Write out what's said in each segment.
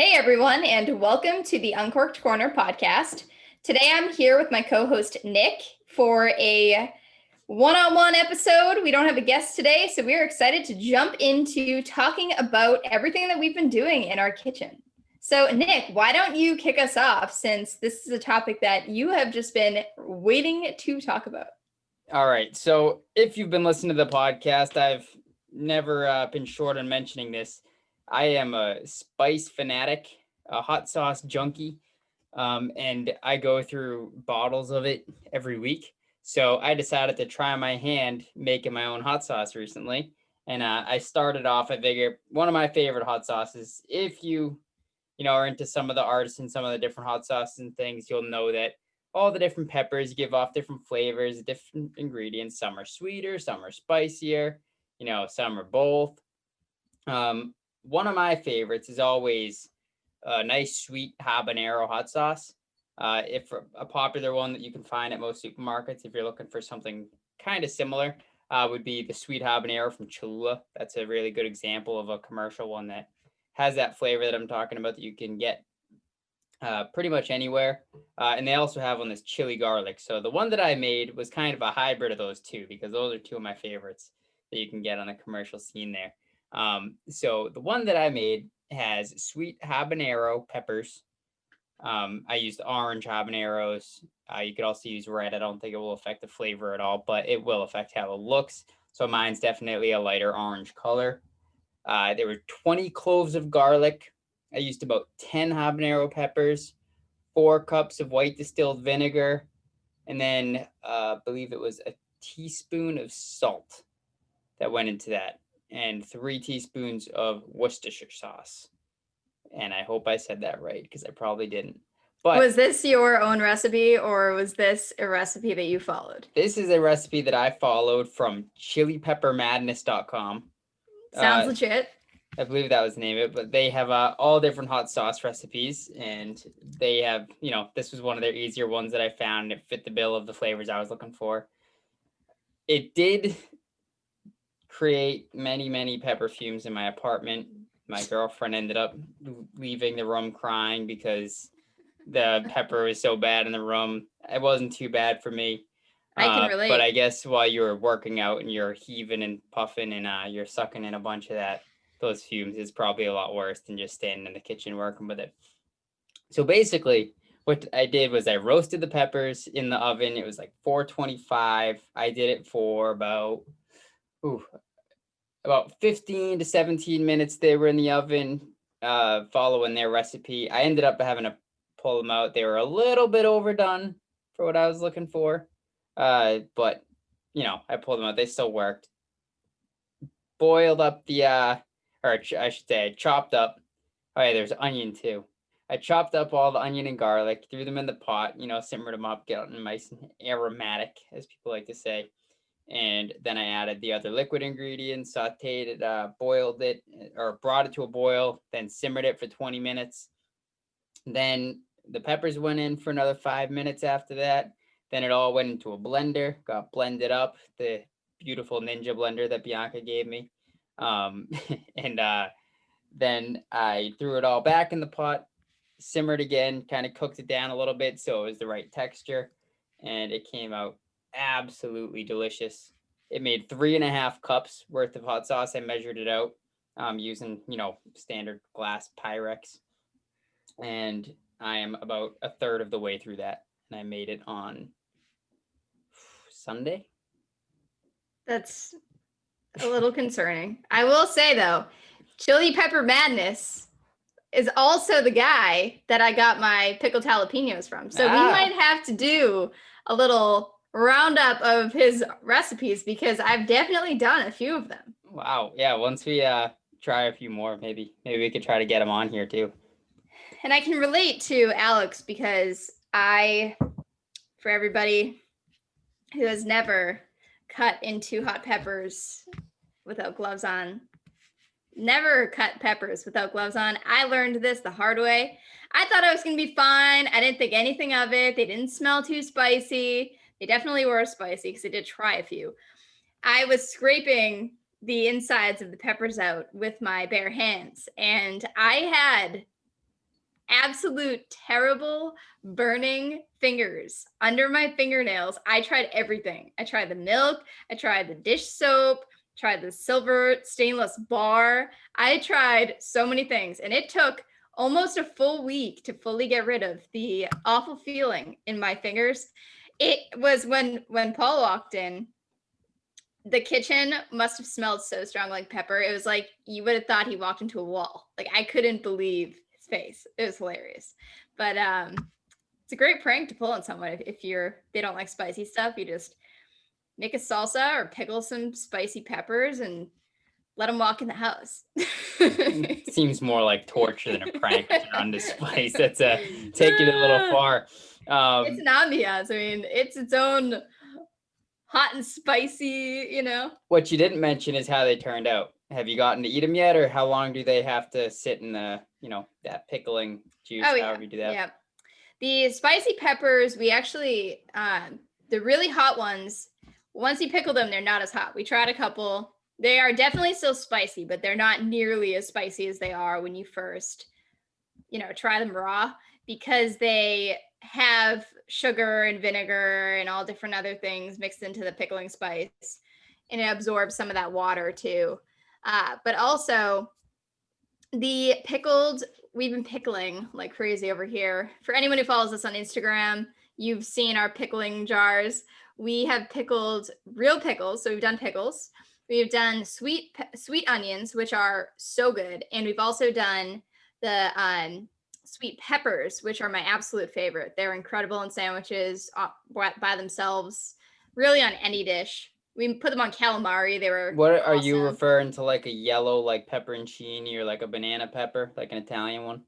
Hey everyone, and welcome to the Uncorked Corner podcast. Today I'm here with my co-host Nick for a one-on-one episode. We don't have a guest today, so we're excited to jump into talking about everything that we've been doing in our kitchen. So Nick, why don't you kick us off, since this is a topic that you have just been waiting to talk about? All right. So if you've been listening to the podcast, I've never been short on mentioning this. I am a spice fanatic, a hot sauce junkie, and I go through bottles of it every week. So I decided to try my hand making my own hot sauce recently. And I started off, I figure, one of my favorite hot sauces. If you are into some of the artists and some of the different hot sauces and things, you'll know that all the different peppers give off different flavors, different ingredients. Some are sweeter, some are spicier, some are both. One of my favorites is always a nice sweet habanero hot sauce. If a popular one that you can find at most supermarkets, if you're looking for something kind of similar, would be the sweet habanero from Cholula. That's a really good example of a commercial one that has that flavor that I'm talking about that you can get pretty much anywhere. And they also have one that's chili garlic. So the one that I made was kind of a hybrid of those two, because those are two of my favorites that you can get on the commercial scene there. So the one that I made has sweet habanero peppers. I used orange habaneros. You could also use red. I don't think it will affect the flavor at all, but it will affect how it looks. So mine's definitely a lighter orange color. There were 20 cloves of garlic. I used about 10 habanero peppers, 4 cups of white distilled vinegar, and then I believe it was a teaspoon of salt that went into that, and 3 teaspoons of Worcestershire sauce. And I hope I said that right, because I probably didn't. But Was this your own recipe, or was this a recipe that you followed? this is a recipe that I followed from chilipeppermadness.com. Sounds legit. I believe that was the name of it, but they have all different hot sauce recipes, and they have, this was one of their easier ones that I found. It fit the bill of the flavors I was looking for. It did create many, many pepper fumes in my apartment. My girlfriend ended up leaving the room crying because the pepper was so bad in the room. It wasn't too bad for me. I can relate. But I guess while you're working out and you're heaving and puffing and you're sucking in a bunch of those fumes, is probably a lot worse than just standing in the kitchen working with it. So basically, what I did was I roasted the peppers in the oven. It was like 425. I did it for about 15 to 17 minutes. They were in the oven, following their recipe. I ended up having to pull them out. They were a little bit overdone for what I was looking for. But I pulled them out. They still worked. Boiled up or I should say, I chopped up. Oh yeah, there's onion too. I chopped up all the onion and garlic, threw them in the pot, simmered them up, get them nice and aromatic, as people like to say. And then I added the other liquid ingredients, sauteed it, boiled it, or brought it to a boil, then simmered it for 20 minutes. Then the peppers went in for another 5 minutes after that. Then it all went into a blender, got blended up, the beautiful Ninja blender that Bianca gave me. And then I threw it all back in the pot, simmered again, kind of cooked it down a little bit so it was the right texture. And it came out absolutely delicious. It made 3.5 cups worth of hot sauce. I measured it out using, standard glass Pyrex. And I am about a third of the way through that. And I made it on Sunday. That's a little concerning. I will say, though, Chili Pepper Madness is also the guy that I got my pickled jalapenos from. So we might have to do a little roundup of his recipes, because I've definitely done a few of them. Wow. Yeah. Once we try a few more, maybe we could try to get him on here too. And I can relate to Alex, because for everybody who has never cut into hot peppers without gloves on, never cut peppers without gloves on, I learned this the hard way. I thought I was going to be fine. I didn't think anything of it. They didn't smell too spicy. They definitely were spicy, because I did try a few. I was scraping the insides of the peppers out with my bare hands, and I had absolute terrible burning fingers under my fingernails. I tried everything. I tried the milk, I tried the dish soap, tried the silver stainless bar. I tried so many things, and it took almost a full week to fully get rid of the awful feeling in my fingers. It was when Paul walked in, the kitchen must have smelled so strong like pepper. It was like you would have thought he walked into a wall. Like I couldn't believe his face. It was hilarious. But it's a great prank to pull on someone if they don't like spicy stuff. You just make a salsa or pickle some spicy peppers and let them walk in the house. Seems more like torture than a prank on this spice. That's taking it a little far. It's an ambiance. I mean, it's its own hot and spicy, you know. What you didn't mention is how they turned out. Have you gotten to eat them yet, or how long do they have to sit in the, that pickling juice? Oh, however you do that? Yeah. The spicy peppers, we actually, the really hot ones, once you pickle them, they're not as hot. We tried a couple. They are definitely still spicy, but they're not nearly as spicy as they are when you first, try them raw, because they have sugar and vinegar and all different other things mixed into the pickling spice, and it absorbs some of that water too. But also the pickled, we've been pickling like crazy over here. For anyone who follows us on Instagram, you've seen our pickling jars. We have pickled real pickles. So we've done pickles. We've done sweet onions, which are so good. And we've also done the sweet peppers, which are my absolute favorite. They're incredible in sandwiches by themselves, really on any dish. We put them on calamari. They were What are awesome. you referring to, like a yellow, like pepperoncini, or like a banana pepper, like an Italian one?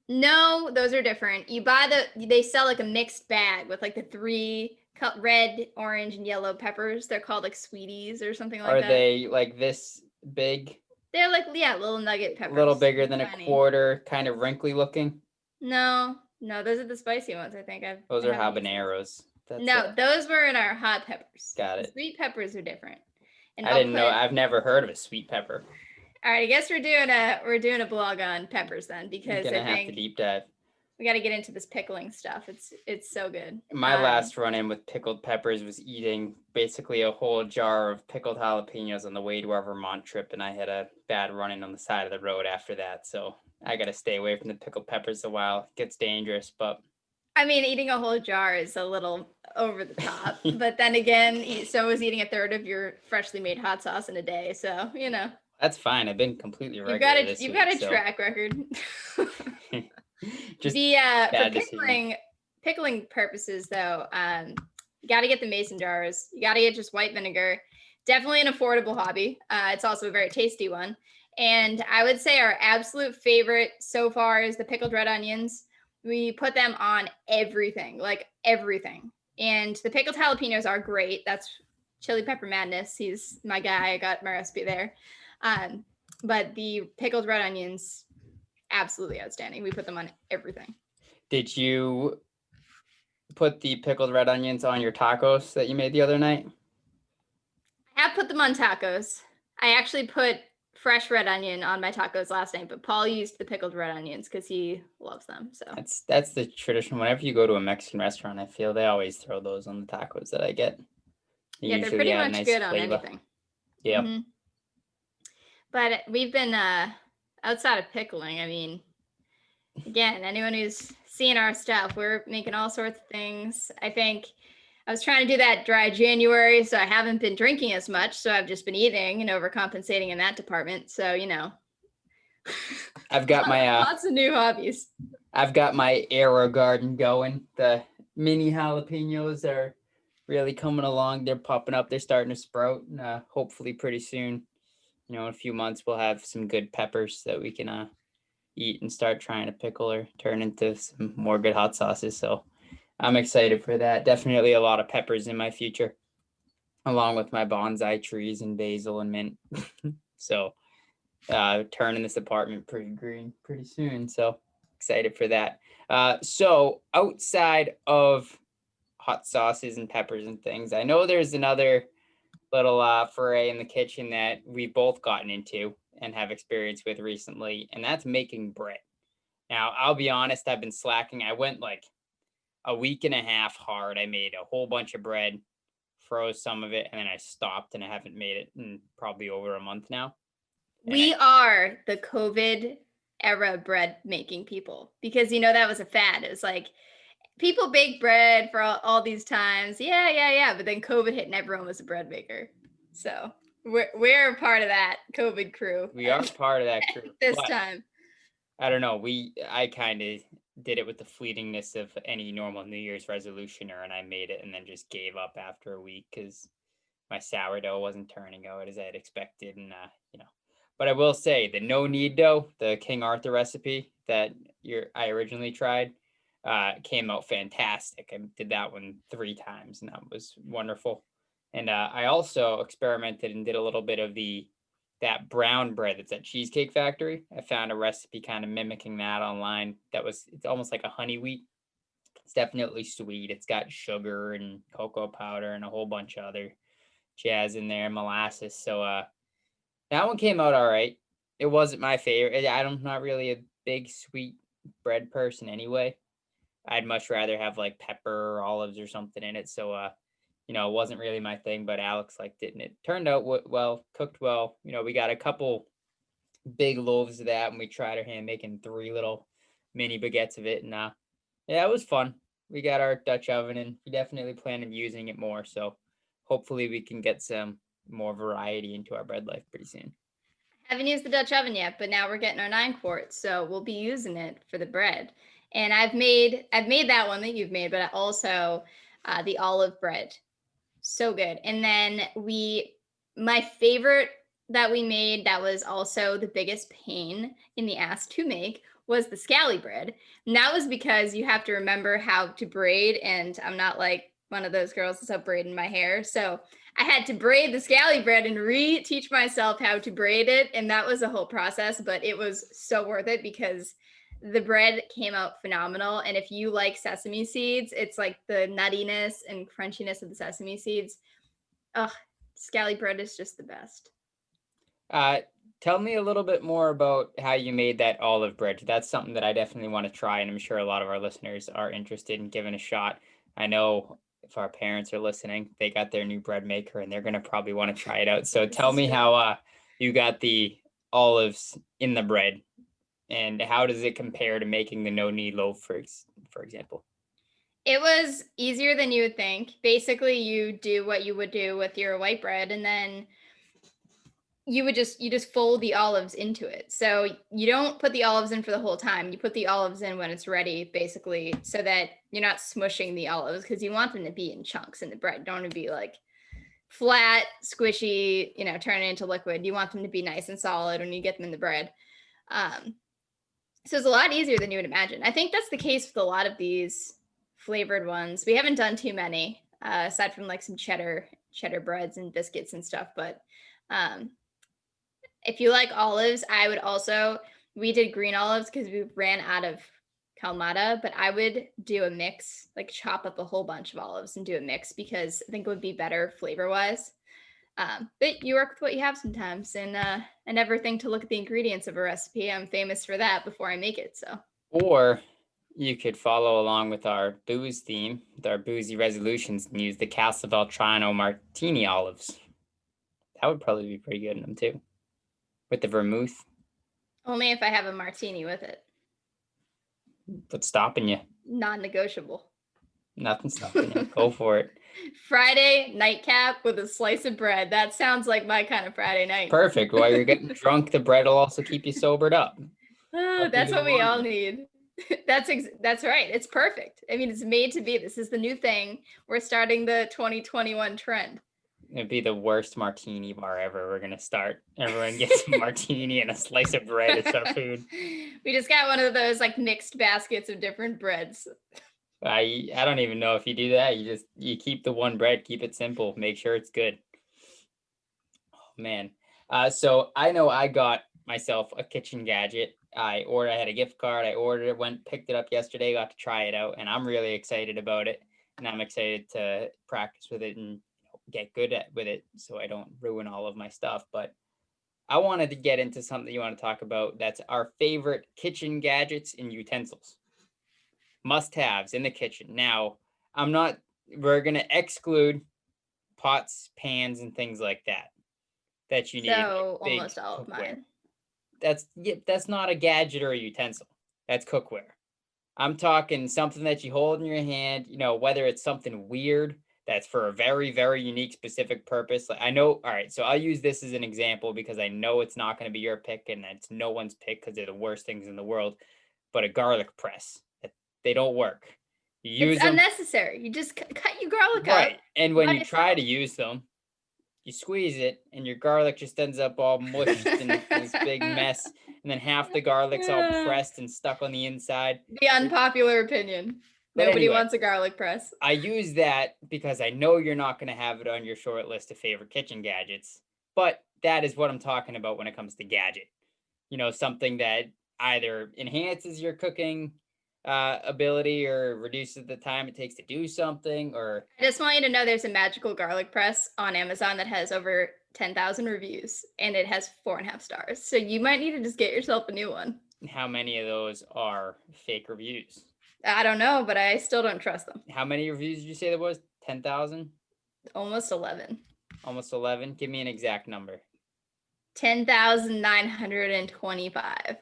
No, those are different. They sell like a mixed bag with like the three red, orange, and yellow peppers. They're called like sweeties or something like Are that. they like this big? They're like, yeah, little nugget peppers. A little bigger than Tiny. a quarter, kind of wrinkly looking? No, those are the spicy ones, I think. Those are habaneros. No, those were in our hot peppers. Got it. The sweet peppers are different. And I didn't know. I've never heard of a sweet pepper. All right, I guess we're doing a blog on peppers then, because I think have to deep dive. We got to get into this pickling stuff. It's so good. My last run in with pickled peppers was eating basically a whole jar of pickled jalapenos on the way to our Vermont trip, and I had a bad run in on the side of the road after that. So I got to stay away from the pickled peppers a while. It gets dangerous, but I mean, eating a whole jar is a little over the top. But then again, so is eating a third of your freshly made hot sauce in a day. So, That's fine. I've been completely regular. You've got a track record. Just for pickling purposes, though, you got to get the mason jars. You got to get just white vinegar. Definitely an affordable hobby. It's also a very tasty one. And I would say our absolute favorite so far is the pickled red onions. We put them on everything, like everything. And the pickled jalapenos are great. That's Chili Pepper Madness. He's my guy. I got my recipe there. But the pickled red onions, absolutely outstanding. We put them on everything. Did you put the pickled red onions on your tacos that you made the other night? I have put them on tacos. I actually put fresh red onion on my tacos last night, but Paul used the pickled red onions because he loves them. So that's the tradition. Whenever you go to a Mexican restaurant, I feel they always throw those on the tacos that I get. They're pretty much nice good flavor on anything. Yeah. Mm-hmm. But we've been outside of pickling. I mean, again, anyone who's seen our stuff, we're making all sorts of things. I think I was trying to do that dry January, so I haven't been drinking as much. So I've just been eating and overcompensating in that department. So, I've got my lots of new hobbies. I've got my Aero garden going. The mini jalapenos are really coming along. They're popping up. They're starting to sprout. And, hopefully pretty soon, in a few months, we'll have some good peppers that we can eat and start trying to pickle or turn into some more good hot sauces. So I'm excited for that. Definitely a lot of peppers in my future, along with my bonsai trees and basil and mint. So turning this apartment pretty green pretty soon. So excited for that. So outside of hot sauces and peppers and things, I know there's another little foray in the kitchen that we've both gotten into and have experience with recently, and that's making bread. Now, I'll be honest, I've been slacking. I went like a week and a half hard. I made a whole bunch of bread, froze some of it, and then I stopped, and I haven't made it in probably over a month now. We are the COVID era bread making people, because that was a fad. It was like people bake bread for all these times. Yeah. But then COVID hit and everyone was a bread maker. So we're part of that COVID crew. We are part of that crew. This time. I don't know. I kind of did it with the fleetingness of any normal New Year's resolutioner, and I made it and then just gave up after a week because my sourdough wasn't turning out as I had expected. And, but I will say the no knead dough, the King Arthur recipe that I originally tried, came out fantastic. I did that one 3 times, and that was wonderful. And I also experimented and did a little bit of that brown bread that's at Cheesecake Factory. I found a recipe kind of mimicking that online. It's almost like a honey wheat. It's definitely sweet. It's got sugar and cocoa powder and a whole bunch of other jazz in there, molasses. So that one came out all right. It wasn't my favorite. I'm not really a big sweet bread person anyway. I'd much rather have like pepper or olives or something in it. So it wasn't really my thing, but Alex liked it, and it turned out well, cooked well. We got a couple big loaves of that, and we tried our hand making 3 little mini baguettes of it, and yeah, it was fun. We got our Dutch oven, and we definitely plan on using it more. So hopefully we can get some more variety into our bread life pretty soon. I haven't used the Dutch oven yet, but now we're getting our 9 quarts, so we'll be using it for the bread. And I've made that one that you've made, but also the olive bread. So good. And then my favorite that we made, that was also the biggest pain in the ass to make, was the scally bread. And that was because you have to remember how to braid, and I'm not like one of those girls that's up braiding my hair. So I had to braid the scally bread and re-teach myself how to braid it. And that was a whole process, but it was so worth it because the bread came out phenomenal. And if you like sesame seeds, it's like the nuttiness and crunchiness of the sesame seeds. Ugh, scally bread is just the best. Tell me a little bit more about how you made that olive bread. That's something that I definitely want to try, and I'm sure a lot of our listeners are interested in giving a shot. I know if our parents are listening, they got their new bread maker, and they're going to probably want to try it out. So tell me how you got the olives in the bread, and how does it compare to making the no knead loaf, for example? It was easier than you would think. Basically, you do what you would do with your white bread, and then you just fold the olives into it. So you don't put the olives in for the whole time. You put the olives in when it's ready, basically, so that you're not smushing the olives, because you want them to be in chunks in the bread. Don't want to be like flat, squishy, turn it into liquid. You want them to be nice and solid when you get them in the bread. So it's a lot easier than you would imagine. I think that's the case with a lot of these flavored ones. We haven't done too many, aside from like some cheddar breads and biscuits and stuff. But if you like olives, we did green olives because we ran out of Kalamata, but I would do a mix, like chop up a whole bunch of olives and do a mix, because I think it would be better flavor-wise. But you work with what you have sometimes, and I never think to look at the ingredients of a recipe. I'm famous for that before I make it. So. Or you could follow along with our booze theme, with our boozy resolutions, and use the Castle Valtrano martini olives. That would probably be pretty good in them too, with the vermouth. Only if I have a martini with it. What's stopping you? Non-negotiable. Nothing's stopping you. Go for it. Friday nightcap with a slice of bread. That sounds like my kind of Friday night. Perfect. While you're getting drunk, the bread will also keep you sobered up. That's what we all need. That's right. It's perfect. I mean, it's made to be. This is the new thing. We're starting the 2021 trend. It'd be the worst martini bar ever. We're gonna start. Everyone gets a martini and a slice of bread. It's our food. We just got one of those like mixed baskets of different breads. I don't even know if you do that. You keep the one bread, keep it simple, make sure it's good. Oh man. So I know I got myself a kitchen gadget. I had a gift card. I ordered it, picked it up yesterday, got to try it out, and I'm really excited about it. And I'm excited to practice with it and get good with it so I don't ruin all of my stuff. But I wanted to get into something you want to talk about. That's our favorite kitchen gadgets and utensils. Must-haves in the kitchen. Now, we're going to exclude pots, pans, and things like that you need, like So big almost all of cookware. mine. That's not a gadget or a utensil. That's cookware. I'm talking something that you hold in your hand, whether it's something weird that's for a very, very unique, specific purpose. Like I know, all right, so I'll use this as an example because I know it's not going to be your pick and it's no one's pick because they're the worst things in the world, but a garlic press. They don't work. You use It's them, unnecessary. You just cut your garlic right, up. and when by you try to itself. use them, you squeeze it and your garlic just ends up all mushed in this big mess, and then half the garlic's all pressed and stuck on the inside. The unpopular opinion. But Nobody anyway, wants a garlic press. I use that because I know you're not going to have it on your short list of favorite kitchen gadgets, but that is what I'm talking about when it comes to gadget. Something that either enhances your cooking ability or reduces the time it takes to do something, or I just want you to know there's a magical garlic press on Amazon that has over 10,000 reviews and it has 4.5 stars. So you might need to just get yourself a new one. how many of those are fake reviews? I don't know, but I still don't trust them. How many reviews did you say there was? 10,000? Almost 11. Almost 11? Give me an exact number. 10,925.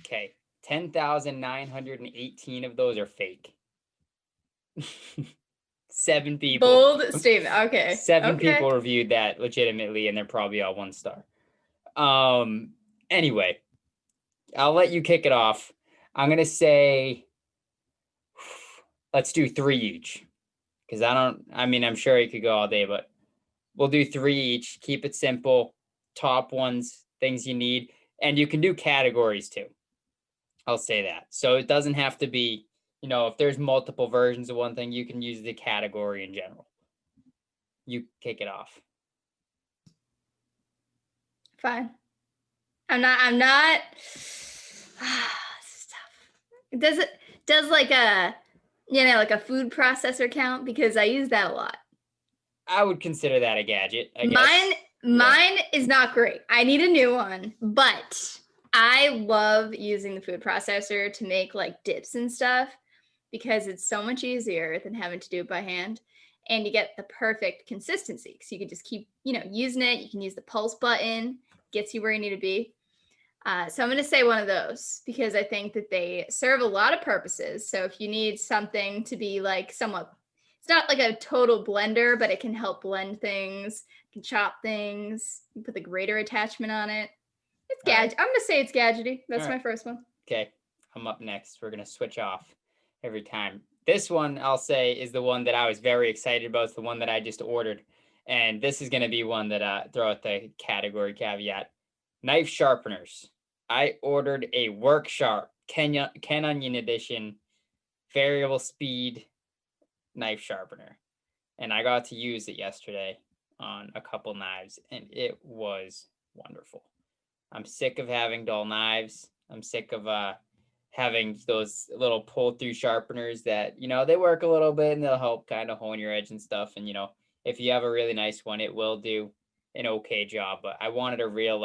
Okay. 10,918 of those are fake. 7 people. Bold statement. Okay. 7 okay. people reviewed that legitimately, and they're probably all 1 star. Anyway, I'll let you kick it off. I'm going to say, let's do 3 each. Because I'm sure you could go all day, but we'll do 3 each. Keep it simple. Top ones, things you need. And you can do categories too. I'll say that. So it doesn't have to be, if there's multiple versions of one thing, you can use the category in general. You kick it off. Fine. I'm not. This is tough. Does like a food processor count? Because I use that a lot. I would consider that a gadget, I guess. Mine is not great. I need a new one, but I love using the food processor to make like dips and stuff because it's so much easier than having to do it by hand. And you get the perfect consistency. So you can just keep, using it. You can use the pulse button, gets you where you need to be. So I'm going to say one of those because I think that they serve a lot of purposes. So if you need something to be like somewhat, it's not like a total blender, but it can help blend things, can chop things, you put the grater attachment on it. It's gadget. I'm going to say it's gadgety. That's my first one. Okay, I'm up next. We're going to switch off every time. This one, I'll say, is the one that I was very excited about. It's the one that I just ordered. And this is going to be one that throw out the category caveat. Knife sharpeners. I ordered a Work Sharp Ken Onion Edition variable speed knife sharpener. And I got to use it yesterday on a couple knives, and it was wonderful. I'm sick of having dull knives. I'm sick of having those little pull-through sharpeners that, they work a little bit and they'll help kind of hone your edge and stuff. And, if you have a really nice one, it will do an okay job. But I wanted a real,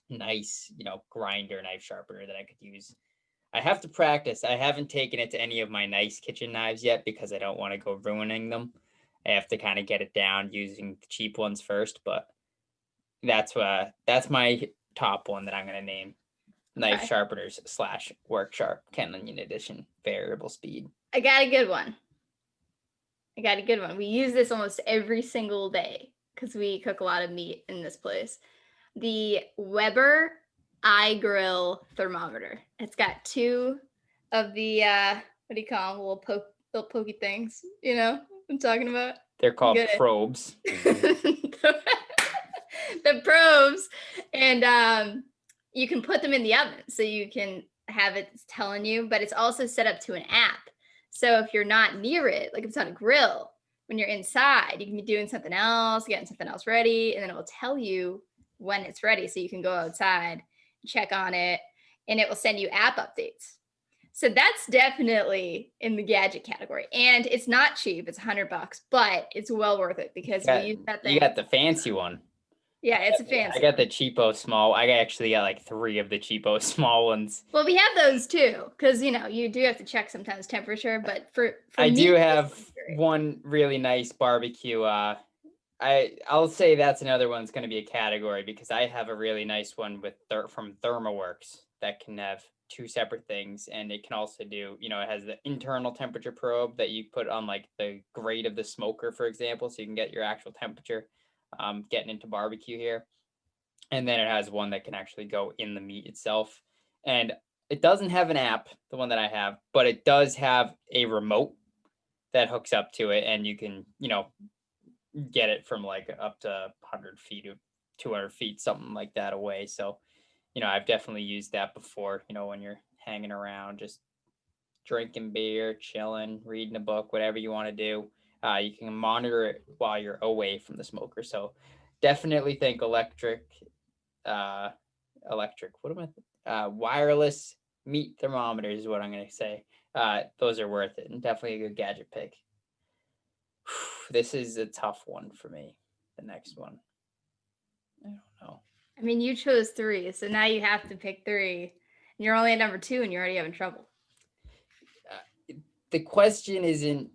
nice, grinder knife sharpener that I could use. I have to practice. I haven't taken it to any of my nice kitchen knives yet because I don't want to go ruining them. I have to kind of get it down using the cheap ones first, but that's my top one that I'm going to name. Knife sharpeners / Work Sharp Ken Onion Edition variable speed. I got a good one. We use this almost every single day because we cook a lot of meat in this place. The Weber iGrill thermometer. It's got 2 of the what do you call them? Little pokey things. You know what I'm talking about? They're called probes. The probes, and you can put them in the oven, so you can have it telling you. But it's also set up to an app. So if you're not near it, like if it's on a grill, when you're inside, you can be doing something else, getting something else ready, and then it will tell you when it's ready. So you can go outside, check on it, and it will send you app updates. So that's definitely in the gadget category. And it's not cheap. It's $100, but it's well worth it because we use that thing. You got the fancy one. Yeah, it's a I fancy. got the cheapo small. I actually got like 3 of the cheapo small ones. Well, we have those too, because you do have to check sometimes temperature. But for I meat, do this have is great. one really nice barbecue. I'll say that's another one's going to be a category because I have a really nice one with from ThermoWorks that can have 2 separate things, and it can also do, it has the internal temperature probe that you put on like the grate of the smoker, for example, so you can get your actual temperature. Getting into barbecue here, and then it has one that can actually go in the meat itself, and it doesn't have an app, the one that I have, but it does have a remote that hooks up to it, and you can, get it from like up to 100 feet or 200 feet, something like that away. So, I've definitely used that before, when you're hanging around, just drinking beer, chilling, reading a book, whatever you want to do. You can monitor it while you're away from the smoker. So definitely think electric, wireless meat thermometers is what I'm going to say. Those are worth it, and definitely a good gadget pick. This is a tough one for me. The next one, I don't know. I mean, you chose 3, so now you have to pick 3. And you're only at number 2, and you're already having trouble. The question isn't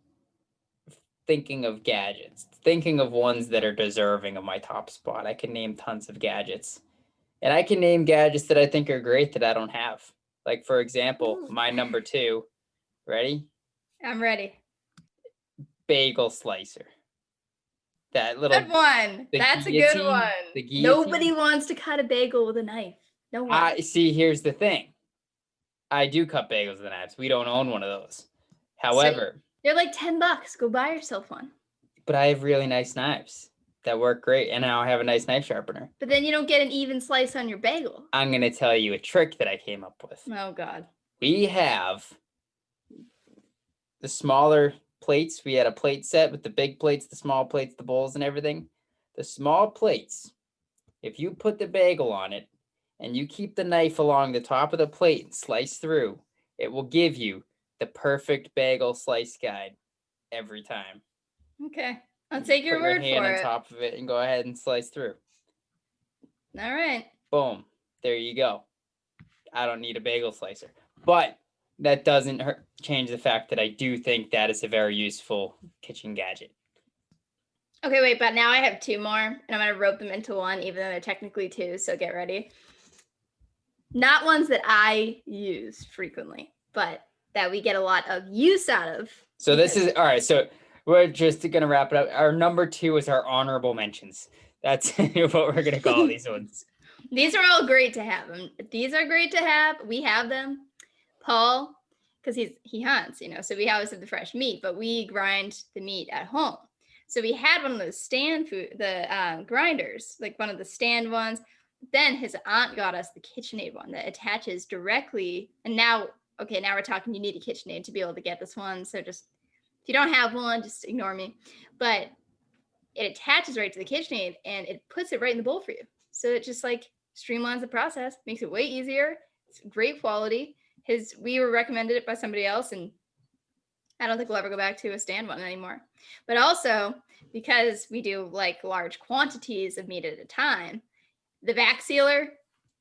thinking of gadgets, thinking of ones that are deserving of my top spot. I can name tons of gadgets, and I can name gadgets that I think are great that I don't have. Like, for example, my number 2. Ready? I'm ready. Bagel slicer. That little Good one. That's a good one. The guillotine. Nobody wants to cut a bagel with a knife. No one. See, here's the thing. I do cut bagels with knives. We don't own one of those. However, they're like $10. Go buy yourself one. But I have really nice knives that work great, and now I have a nice knife sharpener. But then you don't get an even slice on your bagel. I'm going to tell you a trick that I came up with. Oh, God. We have the smaller plates. We had a plate set with the big plates, the small plates, the bowls, and everything. The small plates, if you put the bagel on it and you keep the knife along the top of the plate and slice through, it will give you the perfect bagel slice guide every time. Okay. I'll take your word for it. Put your hand on top of it and go ahead and slice through. All right. Boom. There you go. I don't need a bagel slicer. But that doesn't change the fact that I do think that is a very useful kitchen gadget. Okay, wait, but now I have 2 more, and I'm going to rope them into one, even though they're technically 2, so get ready. Not ones that I use frequently, but that we get a lot of use out of. So this is, all right, so we're just going to wrap it up. Our number 2 is our honorable mentions. That's what we're going to call these ones. These are all great to have. These are great to have. We have them. Paul, because he hunts, so we always have the fresh meat, but we grind the meat at home. So we had one of those stand grinders, like one of the stand ones. Then his aunt got us the KitchenAid one that attaches directly. And now we're talking, you need a KitchenAid to be able to get this one. So just, if you don't have one, just ignore me. But it attaches right to the KitchenAid and it puts it right in the bowl for you. So it just like streamlines the process, makes it way easier. It's great quality. We were recommended it by somebody else, and I don't think we'll ever go back to a stand one anymore. But also, because we do like large quantities of meat at a time, the vac sealer,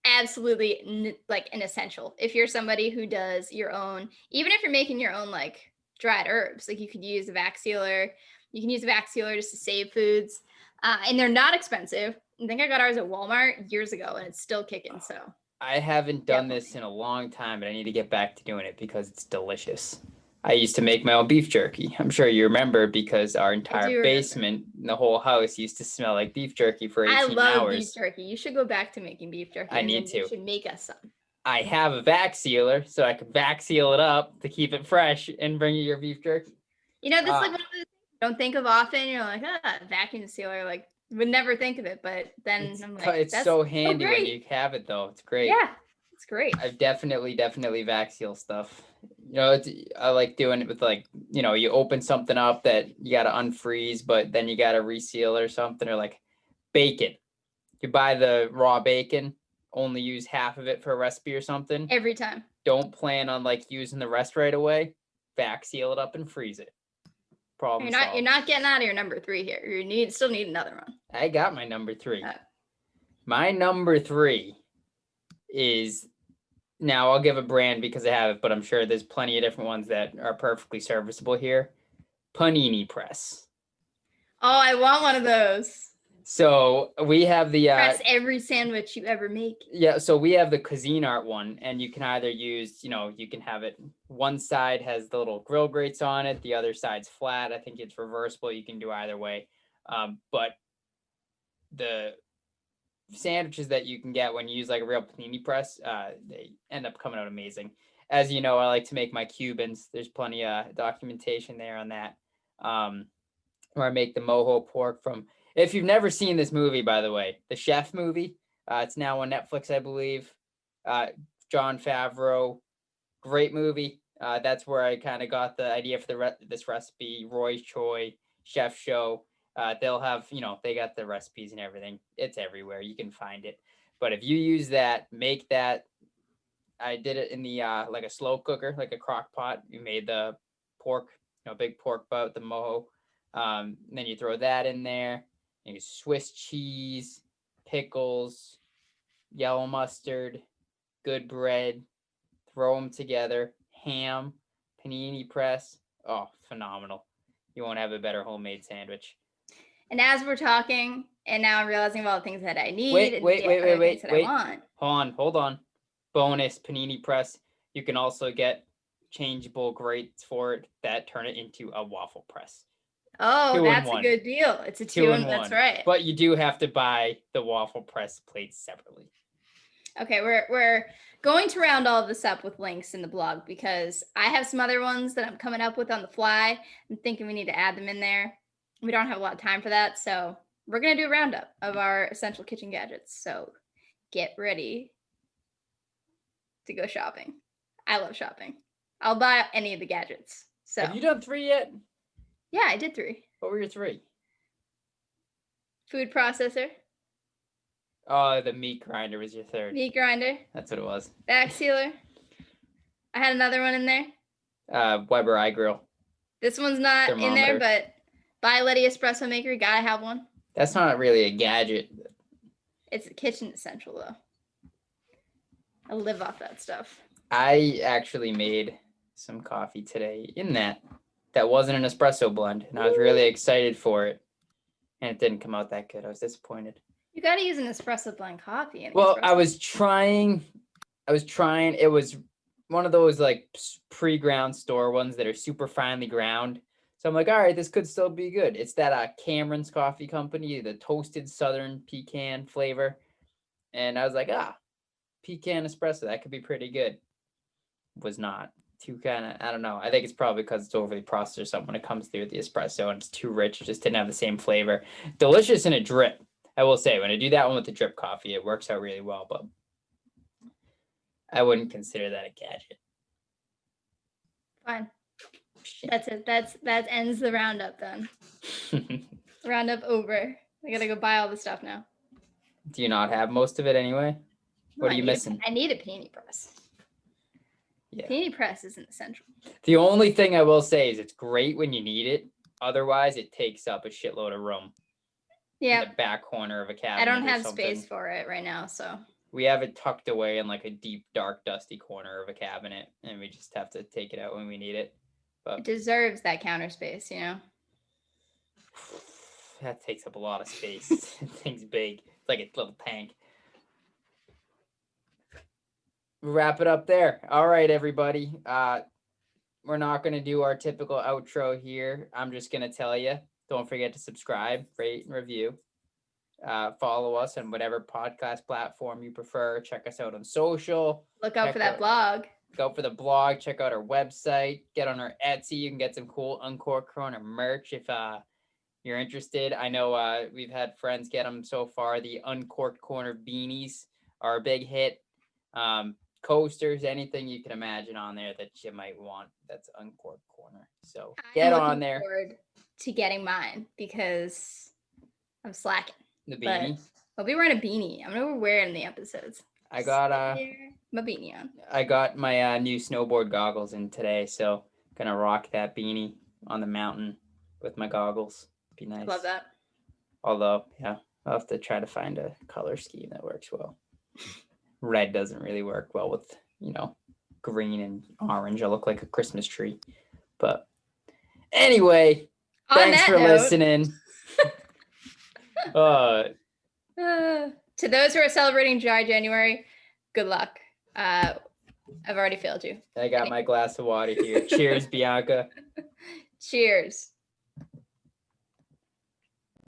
absolutely like an essential. If you're somebody who does your own, even if you're making your own like dried herbs, like you could use a vac sealer. You can use a vac sealer just to save foods. And they're not expensive. I think I got ours at Walmart years ago, and it's still kicking, so. I haven't done this in a long time, but I need to get back to doing it because it's delicious. I used to make my own beef jerky. I'm sure you remember because our entire basement in the whole house used to smell like beef jerky for 18 hours. I love beef jerky. You should go back to making beef jerky. I need to. You should make us some. I have a vac sealer, so I can vac seal it up to keep it fresh and bring you your beef jerky. This is like one of those things you don't think of often. You're like, vacuum sealer, like would never think of it, but then I'm like, it's so handy when you have it though. It's great. Yeah, it's great. I've definitely vac seal stuff. I like doing it with like, you open something up that you got to unfreeze, but then you got to reseal or something, or like bacon. You buy the raw bacon, only use half of it for a recipe or something. Every time. Don't plan on like using the rest right away. Vac seal it up and freeze it. Problem solved. You're not getting out of your number 3 here. You still need another one. I got my number 3. My number 3 is, now I'll give a brand because I have it, but I'm sure there's plenty of different ones that are perfectly serviceable here. Panini Press. Oh, I want one of those. So we have the Press every sandwich you ever make. yeah, so we have the Cuisinart one, and you can either use, you can have it, one side has the little grill grates on it, the other side's flat. I think it's reversible. You can do either way. But the sandwiches that you can get when you use like a real panini press, they end up coming out amazing. As you know, I like to make my Cubans. There's plenty of documentation there on that. Where I make the mojo pork from. If you've never seen this movie, by the way, the Chef movie, it's now on Netflix, I believe. Jon Favreau, great movie. That's where I kind of got the idea for this recipe. Roy Choi, Chef Show. They'll have, they got the recipes and everything. It's everywhere. You can find it. But if you use that, make that. I did it in the like a slow cooker, like a crock pot. You made the pork, big pork butt, the mojo. Then you throw that in there. You Swiss cheese, pickles, yellow mustard, good bread. Throw them together. Ham, panini press. Oh, phenomenal! You won't have a better homemade sandwich. And as we're talking, and now I'm realizing of all the things that I need. Wait. I want. Hold on. Bonus panini press. You can also get changeable grates for it that turn it into a waffle press. Oh, that's a good deal. It's a 2-in-1. That's right. But you do have to buy the waffle press plates separately. Okay, we're going to round all of this up with links in the blog because I have some other ones that I'm coming up with on the fly. I'm thinking we need to add them in there. We don't have a lot of time for that, so we're going to do a roundup of our essential kitchen gadgets. So get ready to go shopping. I love shopping. I'll buy any of the gadgets. So have you done 3 yet? Yeah, I did 3. What were your 3? Food processor. Oh, the meat grinder was your 3rd. Meat grinder. That's what it was. Vac sealer. I had another one in there. Weber iGrill. This one's not in there, but buy Letty espresso maker. Gotta have one. That's not really a gadget. It's a kitchen essential, though. I live off that stuff. I actually made some coffee today in that wasn't an espresso blend, and I was really excited for it, and it didn't come out that good. I was disappointed. You got to use an espresso blend coffee. Well, I was trying. It was one of those like pre-ground store ones that are super finely ground. So I'm like, all right, this could still be good. It's that Cameron's Coffee Company, the toasted southern pecan flavor, and I was like, pecan espresso, that could be pretty good. Was not. Too kind of, I don't know. I think it's probably because it's overly processed or something when it comes through with the espresso and it's too rich. It just didn't have the same flavor. Delicious in a drip. I will say, when I do that one with the drip coffee, it works out really well, but I wouldn't consider that a gadget. Fine. That's it. That ends the roundup then. Roundup over. I gotta go buy all the stuff now. Do you not have most of it anyway? What are you missing? I need a panini press. Yeah. Panini press isn't essential. The only thing I will say is it's great when you need it. Otherwise, it takes up a shitload of room. Yeah. In the back corner of a cabinet. I don't have space for it right now, so. We have it tucked away in like a deep, dark, dusty corner of a cabinet, and we just have to take it out when we need it. But it deserves that counter space, That takes up a lot of space. Thing's big. It's like a little tank. Wrap it up there. All right, everybody. We're not going to do our typical outro here. I'm just going to tell you, don't forget to subscribe, rate, and review. Follow us on whatever podcast platform you prefer. Check us out on social. Look out for that blog. Look out for the blog. Check out our website. Get on our Etsy. You can get some cool Uncorked Corner merch if you're interested. I know we've had friends get them so far. The Uncorked Corner beanies are a big hit. Coasters, anything you can imagine on there that you might want. That's Uncorked Corner. So get on there. I'm looking forward to getting mine because I'm slacking. The beanie. I'll be wearing a beanie. I'm gonna wear it in the episodes. I got my beanie on. I got my new snowboard goggles in today, so gonna rock that beanie on the mountain with my goggles. Be nice. Love that. Although, yeah, I'll have to try to find a color scheme that works well. Red doesn't really work well with, green and orange. I look like a Christmas tree. But anyway, thanks for listening. To those who are celebrating Dry January, good luck. I've already failed you. I got my glass of water here. Cheers, Bianca. Cheers.